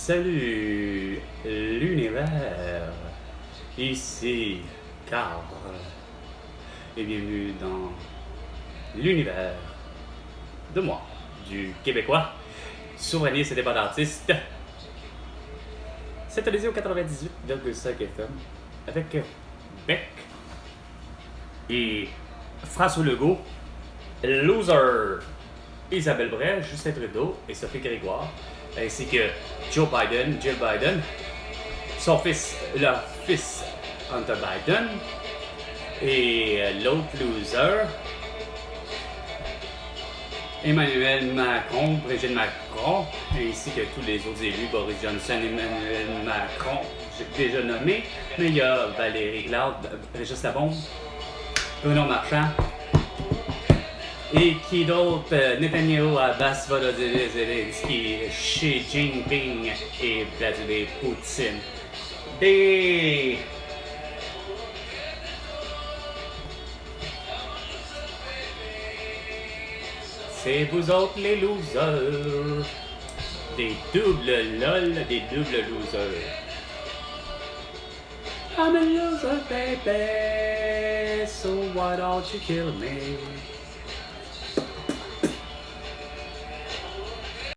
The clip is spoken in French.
Salut l'univers, ici Carl et bienvenue dans l'univers de moi, du Québécois, souverainiste et indépendantiste. C'est Odyssée au 98,5 FM avec Beck et François Legault, Loser, Isabelle Bray, Justin Trudeau et Sophie Grégoire, ainsi que Jill Biden, son fils, leur fils Hunter Biden, et l'autre loser, Emmanuel Macron, Brigitte Macron, ainsi que tous les autres élus, Boris Johnson, Emmanuel Macron, j'ai déjà nommé, mais il y a Valérie Plante, Régis Labombe, Bruno Marchand, et qui d'autre? Netanyahu, Abbas, Volodymyr Zelensky, Xi Jinping et Vladimir Poutine. C'est vous autres les losers. Des doubles lol, des doubles losers. I'm a loser, baby, so why don't you kill me?